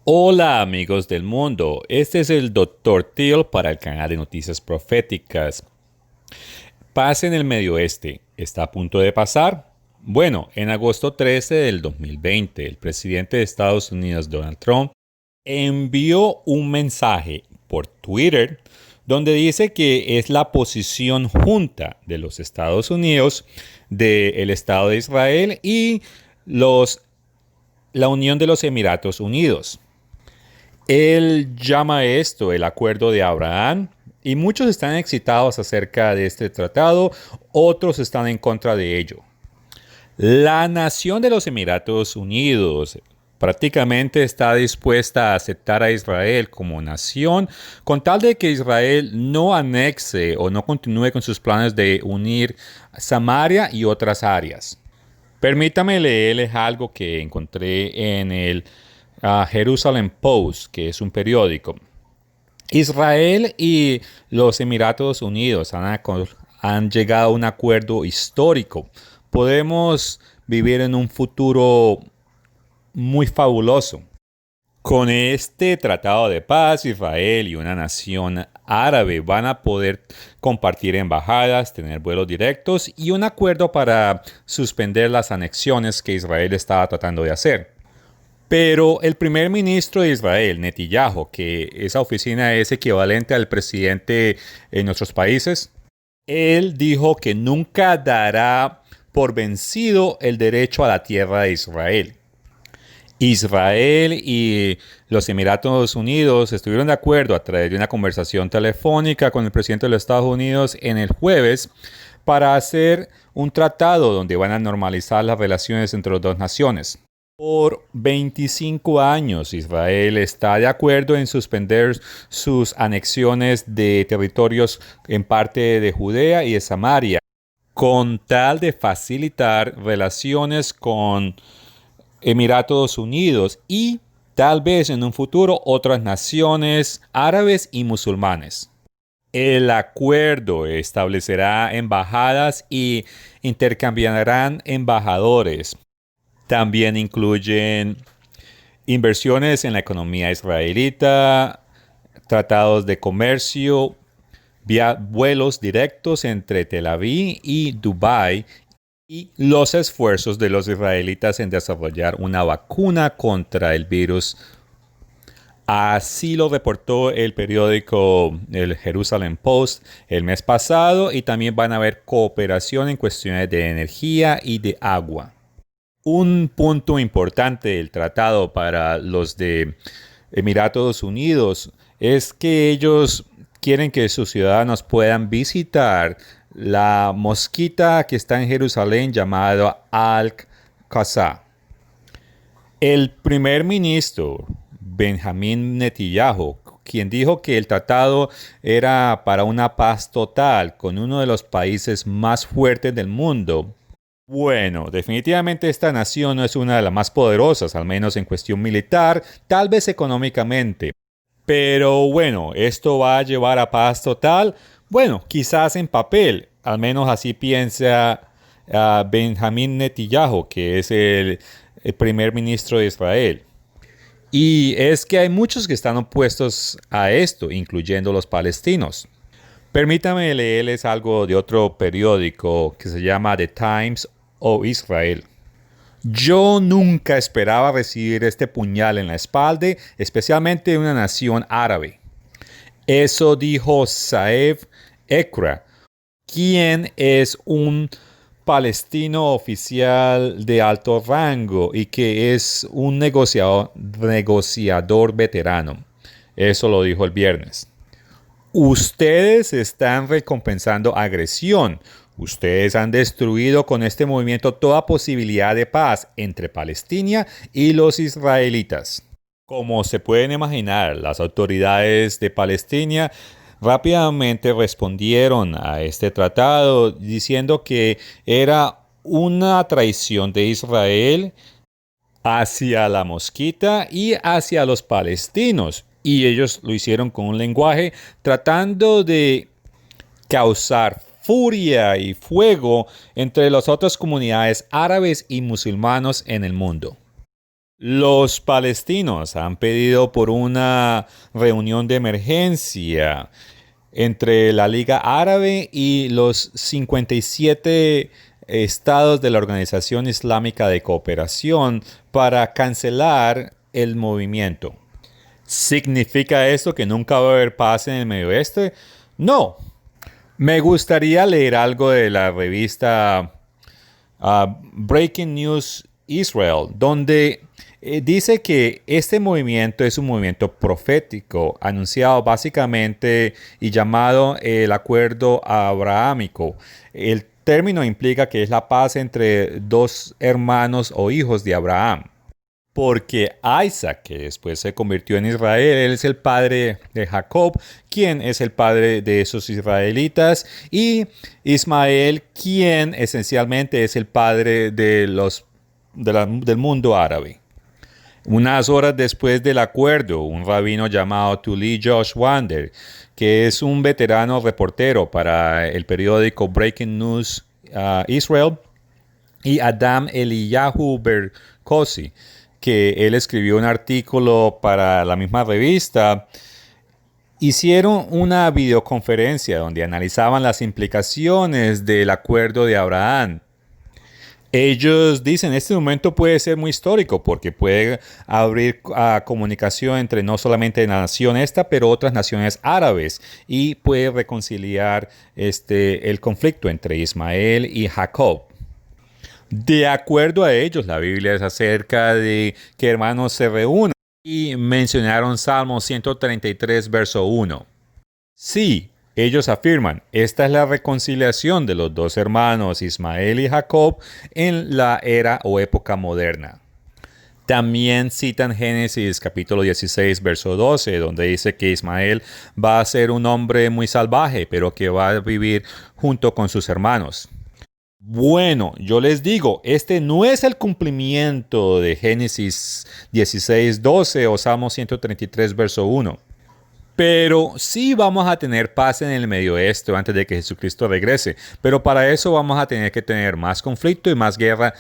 Hola amigos del mundo, este es el Dr. Till para el canal de Noticias Proféticas. Paz en el Medio Oeste, ¿está a punto de pasar? Bueno, en agosto 13 del 2020, el presidente de Estados Unidos, Donald Trump, envió un mensaje por Twitter donde dice que es la posición junta de los Estados Unidos, del Estado de Israel y la Unión de los Emiratos Unidos. Él llama esto el Acuerdo de Abraham y muchos están excitados acerca de este tratado, otros están en contra de ello. La nación de los Emiratos Unidos prácticamente está dispuesta a aceptar a Israel como nación con tal de que Israel no anexe o no continúe con sus planes de unir Samaria y otras áreas. Permítame leerles algo que encontré en el Jerusalem Post, que es un periódico. Israel y los Emiratos Unidos han llegado a un acuerdo histórico. Podemos vivir en un futuro muy fabuloso. Con este tratado de paz, Israel y una nación árabe van a poder compartir embajadas, tener vuelos directos y un acuerdo para suspender las anexiones que Israel estaba tratando de hacer. Pero el primer ministro de Israel, Netanyahu, que esa oficina es equivalente al presidente en nuestros países, él dijo que nunca dará por vencido el derecho a la tierra de Israel. Israel y los Emiratos Unidos estuvieron de acuerdo a través de una conversación telefónica con el presidente de los Estados Unidos en el jueves para hacer un tratado donde van a normalizar las relaciones entre las dos naciones. Por 25 años, Israel está de acuerdo en suspender sus anexiones de territorios en parte de Judea y de Samaria, con tal de facilitar relaciones con Emiratos Unidos y tal vez en un futuro otras naciones árabes y musulmanes. El acuerdo establecerá embajadas y intercambiarán embajadores. También incluyen inversiones en la economía israelita, tratados de comercio, vuelos directos entre Tel Aviv y Dubái y los esfuerzos de los israelitas en desarrollar una vacuna contra el virus. Así lo reportó el periódico el Jerusalem Post el mes pasado y también van a haber cooperación en cuestiones de energía y de agua. Un punto importante del tratado para los de Emiratos Unidos es que ellos quieren que sus ciudadanos puedan visitar la mosquita que está en Jerusalén llamada Al-Aqsa. El primer ministro Benjamín Netanyahu, quien dijo que el tratado era para una paz total con uno de los países más fuertes del mundo. Bueno, definitivamente esta nación no es una de las más poderosas, al menos en cuestión militar, tal vez económicamente. Pero bueno, ¿esto va a llevar a paz total? Bueno, quizás en papel, al menos así piensa Benjamín Netanyahu, que es el primer ministro de Israel. Y es que hay muchos que están opuestos a esto, incluyendo los palestinos. Permítame leerles algo de otro periódico que se llama The Times of Israel. Yo nunca esperaba recibir este puñal en la espalda, especialmente de una nación árabe. Eso dijo Saeb Ekra, quien es un palestino oficial de alto rango y que es un negociador veterano. Eso lo dijo el viernes. Ustedes están recompensando agresión. Ustedes han destruido con este movimiento toda posibilidad de paz entre Palestina y los israelitas. Como se pueden imaginar, las autoridades de Palestina rápidamente respondieron a este tratado diciendo que era una traición de Israel hacia la mosquita y hacia los palestinos. Y ellos lo hicieron con un lenguaje tratando de causar furia y fuego entre las otras comunidades árabes y musulmanes en el mundo. Los palestinos han pedido por una reunión de emergencia entre la Liga Árabe y los 57 estados de la Organización Islámica de Cooperación para cancelar el movimiento. ¿Significa esto que nunca va a haber paz en el Medio Oeste? No. Me gustaría leer algo de la revista Breaking News Israel, donde dice que este movimiento es un movimiento profético, anunciado básicamente y llamado el acuerdo abrahámico. El término implica que es la paz entre dos hermanos o hijos de Abraham. Porque Isaac, que después se convirtió en Israel, él es el padre de Jacob, quien es el padre de esos israelitas, y Ismael, quien esencialmente es el padre del mundo árabe. Unas horas después del acuerdo, un rabino llamado Tuli Josh Wander, que es un veterano reportero para el periódico Breaking News Israel, y Adam Eliyahu Berkosi, que él escribió un artículo para la misma revista, hicieron una videoconferencia donde analizaban las implicaciones del acuerdo de Abraham. Ellos dicen, este momento puede ser muy histórico porque puede abrir comunicación entre no solamente la nación esta, pero otras naciones árabes y puede reconciliar el conflicto entre Ismael y Jacob. De acuerdo a ellos, la Biblia es acerca de que hermanos se reúnan y mencionaron Salmo 133, verso 1. Sí, ellos afirman, esta es la reconciliación de los dos hermanos Ismael y Jacob en la era o época moderna. También citan Génesis capítulo 16, verso 12, donde dice que Ismael va a ser un hombre muy salvaje, pero que va a vivir junto con sus hermanos. Bueno, yo les digo, este no es el cumplimiento de Génesis 16, 12 o Salmo 133, verso 1. Pero sí vamos a tener paz en el Medio Oeste antes de que Jesucristo regrese. Pero para eso vamos a tener que tener más conflicto y más guerra.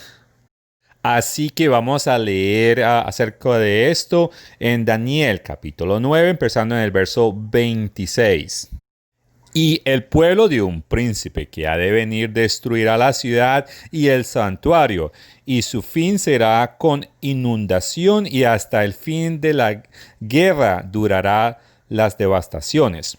Así que vamos a leer acerca de esto en Daniel capítulo 9, empezando en el verso 26. Y el pueblo de un príncipe que ha de venir destruirá la ciudad y el santuario, y su fin será con inundación, y hasta el fin de la guerra durará las devastaciones.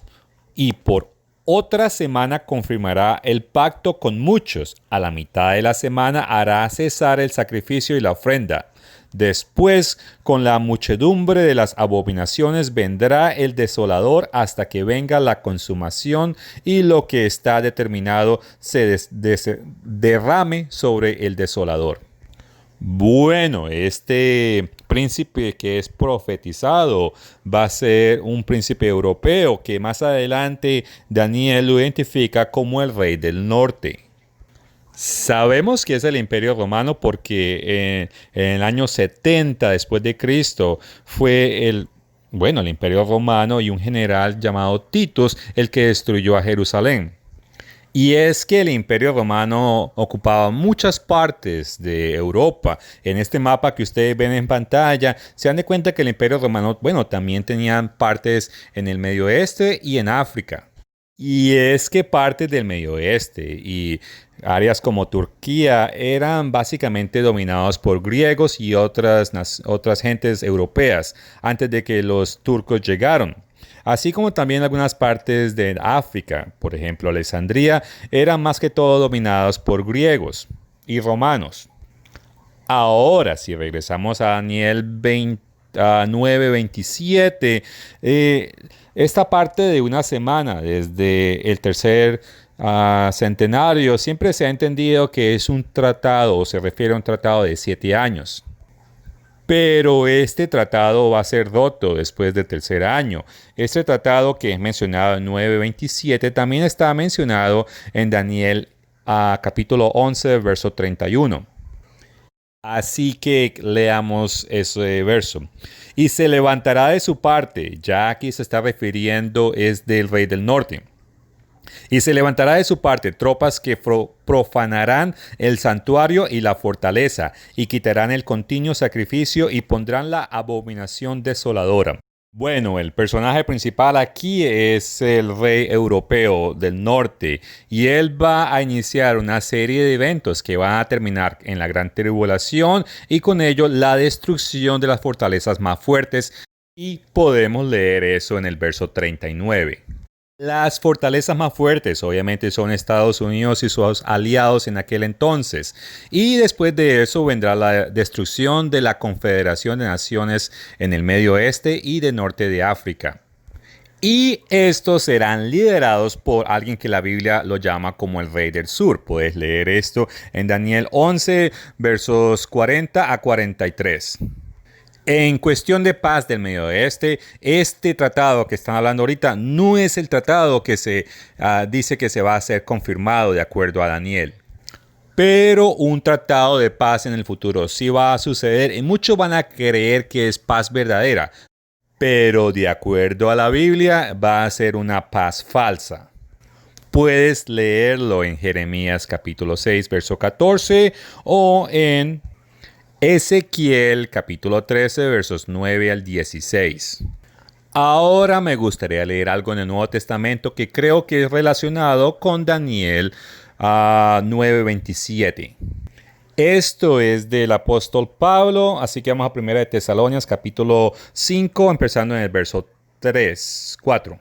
Y por otra semana confirmará el pacto con muchos. A la mitad de la semana hará cesar el sacrificio y la ofrenda. Después, con la muchedumbre de las abominaciones, vendrá el desolador hasta que venga la consumación y lo que está determinado se derrame sobre el desolador. Bueno, este príncipe que es profetizado va a ser un príncipe europeo que más adelante Daniel lo identifica como el rey del norte. Sabemos que es el Imperio Romano porque en el año 70 después de Cristo fue el Imperio Romano y un general llamado Titus el que destruyó a Jerusalén. Y es que el Imperio Romano ocupaba muchas partes de Europa. En este mapa que ustedes ven en pantalla, se dan de cuenta que el Imperio Romano, también tenía partes en el Medio Oeste y en África. Y es que partes del Medio Oeste y áreas como Turquía eran básicamente dominados por griegos y otras gentes europeas antes de que los turcos llegaron. Así como también algunas partes de África, por ejemplo Alejandría, eran más que todo dominados por griegos y romanos. Ahora, si regresamos a Daniel 9:27, esta parte de una semana, desde el tercer centenario, siempre se ha entendido que es un tratado, o se refiere a un tratado de 7 años. Pero este tratado va a ser roto después del tercer año. Este tratado que es mencionado en 9:27 también está mencionado en Daniel capítulo 11, verso 31. Así que leamos ese verso. Y se levantará de su parte, ya aquí se está refiriendo es del rey del norte. Y se levantará de su parte tropas que profanarán el santuario y la fortaleza, y quitarán el continuo sacrificio y pondrán la abominación desoladora. Bueno, el personaje principal aquí es el rey europeo del norte y él va a iniciar una serie de eventos que van a terminar en la gran tribulación y con ello la destrucción de las fortalezas más fuertes, y podemos leer eso en el verso 39. Las fortalezas más fuertes obviamente son Estados Unidos y sus aliados en aquel entonces. Y después de eso vendrá la destrucción de la Confederación de Naciones en el Medio Oeste y de Norte de África. Y estos serán liderados por alguien que la Biblia lo llama como el Rey del Sur. Puedes leer esto en Daniel 11, versos 40 a 43. En cuestión de paz del Medio Oeste, este tratado que están hablando ahorita no es el tratado que se dice que se va a ser confirmado de acuerdo a Daniel. Pero un tratado de paz en el futuro sí va a suceder y muchos van a creer que es paz verdadera. Pero de acuerdo a la Biblia va a ser una paz falsa. Puedes leerlo en Jeremías capítulo 6, verso 14 o en Ezequiel capítulo 13 versos 9 al 16. Ahora me gustaría leer algo en el Nuevo Testamento que creo que es relacionado con Daniel 9:27. Esto es del apóstol Pablo, así que vamos a 1 de Tesalonias capítulo 5, empezando en el verso 4.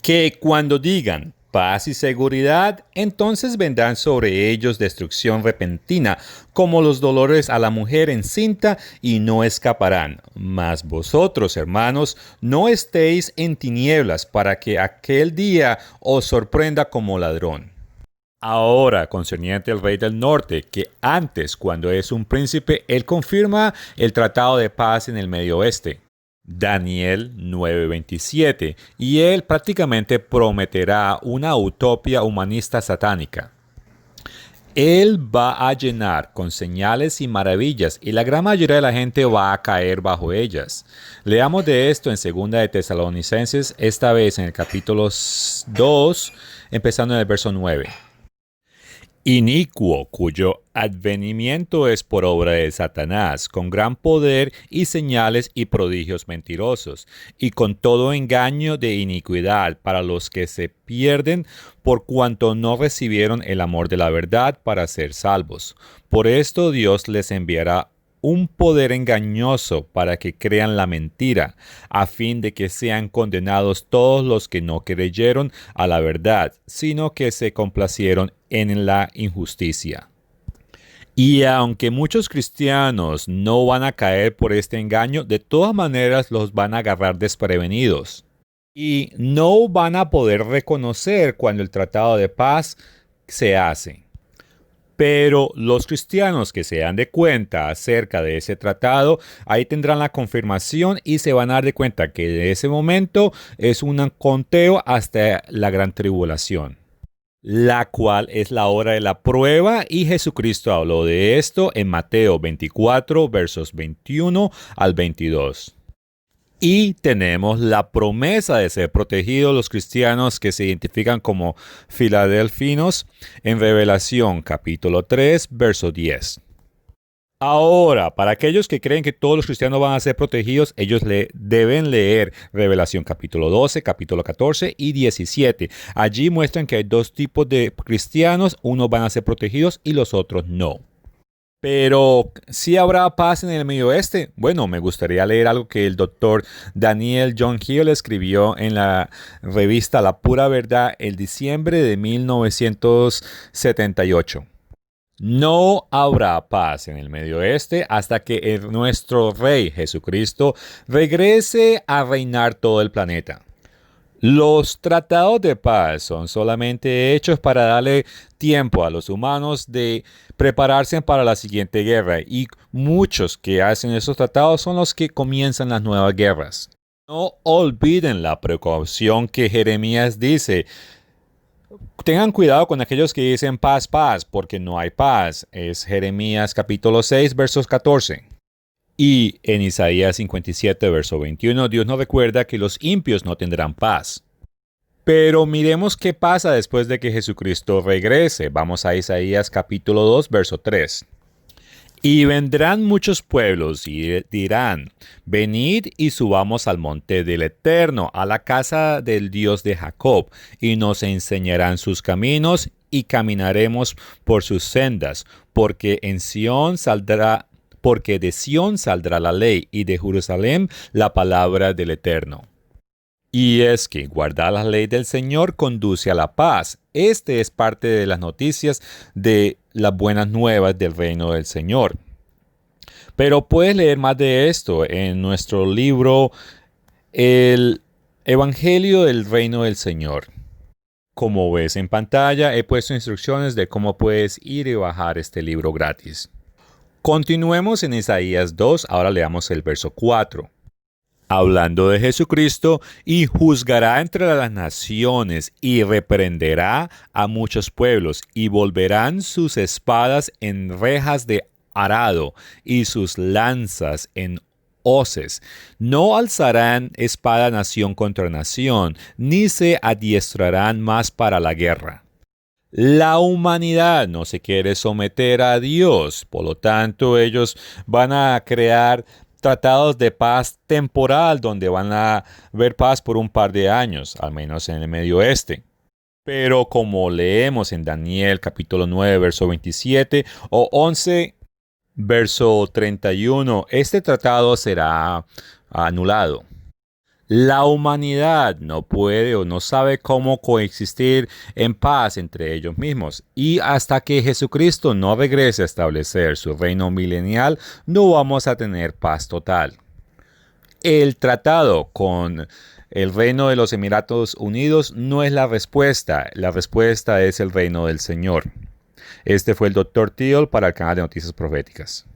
Que cuando digan paz y seguridad, entonces vendrán sobre ellos destrucción repentina, como los dolores a la mujer encinta, y no escaparán. Mas vosotros, hermanos, no estéis en tinieblas, para que aquel día os sorprenda como ladrón. Ahora, concerniente al rey del norte, que antes, cuando es un príncipe, él confirma el tratado de paz en el Medio Oeste. Daniel 9:27, y él prácticamente prometerá una utopía humanista satánica. Él va a llenar con señales y maravillas y la gran mayoría de la gente va a caer bajo ellas. Leamos de esto en 2 de Tesalonicenses, esta vez en el capítulo 2, empezando en el verso 9. Inicuo, cuyo advenimiento es por obra de Satanás, con gran poder y señales y prodigios mentirosos, y con todo engaño de iniquidad para los que se pierden, por cuanto no recibieron el amor de la verdad para ser salvos. Por esto Dios les enviará un poder engañoso para que crean la mentira, a fin de que sean condenados todos los que no creyeron a la verdad, sino que se complacieron en la injusticia. Y aunque muchos cristianos no van a caer por este engaño, de todas maneras los van a agarrar desprevenidos. Y no van a poder reconocer cuando el tratado de paz se hace. Pero los cristianos que se dan de cuenta acerca de ese tratado, ahí tendrán la confirmación y se van a dar de cuenta que de ese momento es un conteo hasta la gran tribulación, la cual es la hora de la prueba, y Jesucristo habló de esto en Mateo 24, versos 21 al 22. Y tenemos la promesa de ser protegidos los cristianos que se identifican como filadelfinos en Revelación capítulo 3, verso 10. Ahora, para aquellos que creen que todos los cristianos van a ser protegidos, ellos deben leer Revelación capítulo 12, capítulo 14 y 17. Allí muestran que hay dos tipos de cristianos, unos van a ser protegidos y los otros no. Pero, ¿sí habrá paz en el Medio Oeste? Bueno, me gustaría leer algo que el doctor Daniel John Hill escribió en la revista La Pura Verdad el diciembre de 1978. No habrá paz en el Medio Oeste hasta que nuestro Rey Jesucristo regrese a reinar todo el planeta. Los tratados de paz son solamente hechos para darle tiempo a los humanos de prepararse para la siguiente guerra, y muchos que hacen esos tratados son los que comienzan las nuevas guerras. No olviden la precaución que Jeremías dice. Tengan cuidado con aquellos que dicen paz, paz, porque no hay paz. Es Jeremías capítulo 6, versos 14. Y en Isaías 57, verso 21, Dios nos recuerda que los impios no tendrán paz. Pero miremos qué pasa después de que Jesucristo regrese. Vamos a Isaías capítulo 2, verso 3. Y vendrán muchos pueblos y dirán, venid y subamos al monte del Eterno, a la casa del Dios de Jacob, y nos enseñarán sus caminos y caminaremos por sus sendas, porque de Sión saldrá la ley y de Jerusalén la palabra del Eterno. Y es que guardar la ley del Señor conduce a la paz. Este es parte de las noticias de las buenas nuevas del reino del Señor. Pero puedes leer más de esto en nuestro libro El Evangelio del Reino del Señor. Como ves en pantalla, he puesto instrucciones de cómo puedes ir y bajar este libro gratis. Continuemos en Isaías 2, ahora leamos el verso 4. Hablando de Jesucristo, y juzgará entre las naciones, y reprenderá a muchos pueblos, y volverán sus espadas en rejas de arado, y sus lanzas en hoces. No alzarán espada nación contra nación, ni se adiestrarán más para la guerra. La humanidad no se quiere someter a Dios, por lo tanto ellos van a crear tratados de paz temporal donde van a ver paz por un par de años, al menos en el Medio Oeste. Pero como leemos en Daniel capítulo 9, verso 27 o 11, verso 31, este tratado será anulado. La humanidad no puede o no sabe cómo coexistir en paz entre ellos mismos. Y hasta que Jesucristo no regrese a establecer su reino milenial, no vamos a tener paz total. El tratado con el reino de los Emiratos Unidos no es la respuesta es el reino del Señor. Este fue el Dr. Teal para el canal de Noticias Proféticas.